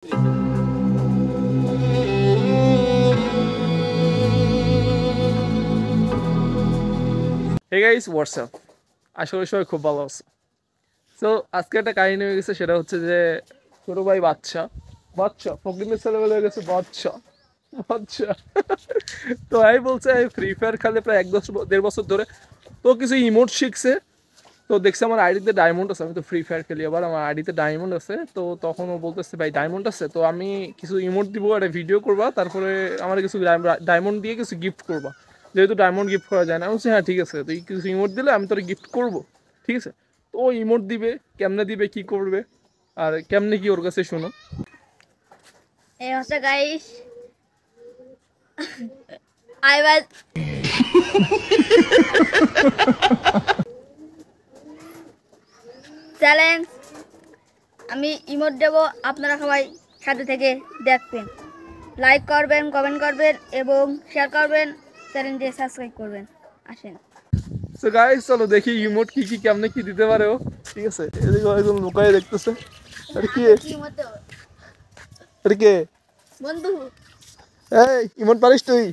Hey guys, what's up? আসলে সবাই খুব ভালো আছে। তো আজকে একটা কাহিনী হয়ে গেছে, সেটা হচ্ছে যে ছোট ভাই বাচ্চা ফকিরের ছেলেবেলা হয়ে গেছে বাচ্চা বাচ্চা তো এই বলছে এই ফ্রি ফায়ার খেলে প্রায় 1-1.5 বছর ধরে। তো কিছু ইমোট শিখছে। তো দেখছে আমার আইডিতে ডায়মন্ড আছে, আমি তো ফ্রি ফায়ার খেলি, আবার আমার আইডিতে ডায়মন্ড আছে। তো তখন ও বলতেছে ভাই ডায়মন্ড আছে, তো আমি কিছু ইমোট দিব, একটা ভিডিও করবা, তারপরে আমার কিছু ডায়মন্ড দিয়ে কিছু গিফট করবা, যেহেতু ডায়মন্ড গিফট করা যায় না। আমি বলছি হ্যাঁ ঠিক আছে, তুই কিছু ইমোট দিলে আমি তোর গিফট করব, ঠিক আছে। তো ও ইমোট দিবে, কেমনে দিবে, কি করবে, আর কেমনে কি ওর কাছে শোনো। Hey, what's up, guys? I was challenge, আমি ইমোট দেব, আপনারা সবাই সাথে থেকে দেখবেন, লাইক করবেন, কমেন্ট করবেন এবং শেয়ার করবেন, চ্যানেলটি সাবস্ক্রাইব করবেন। আসেন সো গাইস, চলো দেখি ইমোট কি কি কেমনে কি দিতে পারে ও, ঠিক আছে। এদিকে একজন লুকায় দেখতেছে, আর কি ইমোট দেব আর কে বন্ধু। এই ইমোট পারিস তুই?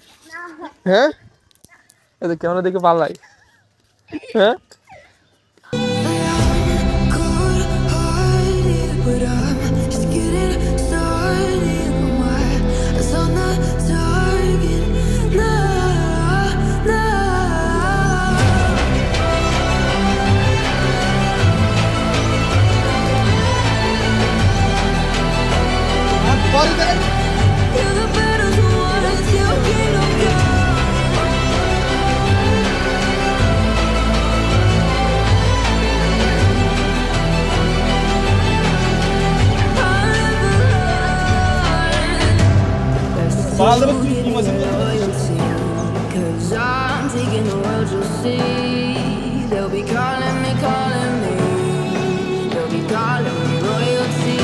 হ্যাঁ, এদিকে কেমন দেখে পালাই, হ্যাঁ। Cause I'm taking the world, you'll see. They'll be calling me, they'll be calling me royalty.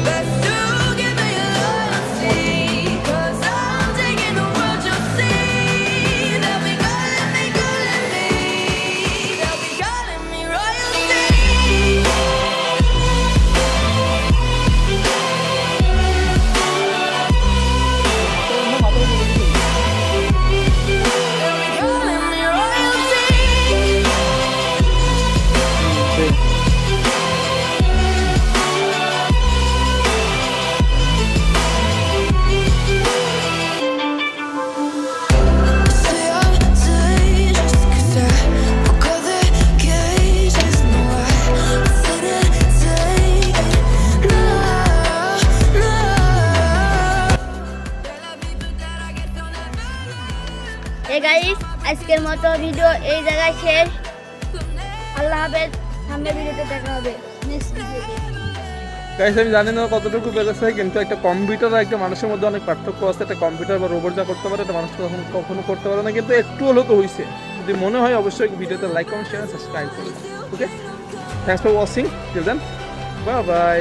Best to give me loyalty. Cause I'm taking the world, you'll see. They'll be calling me, they'll be calling me royalty. Hey guys, আজকের মতো video এই জায়গায় শেষ। আল্লাহ হাফেজ, সামনের ভিডিওতে দেখা হবে, নেক্সট ভিডিওতে। গাইস, আমি জানি না কতটুকু পেরেছে, কিন্তু একটা কম্পিউটার আর একটা মানুষের মধ্যে অনেক পার্থক্য আছে। একটা কম্পিউটার বা রোবট যা করতে পারে, একটা মানুষ তখন কখনো করতে পারে না, কিন্তু একটু হলেও তো হয়েছে। যদি মনে হয় অবশ্যই ভিডিওতে লাইক, কমেন্ট, শেয়ার, সাবস্ক্রাইব করুন। Okay, thanks for watching, till then, bye by.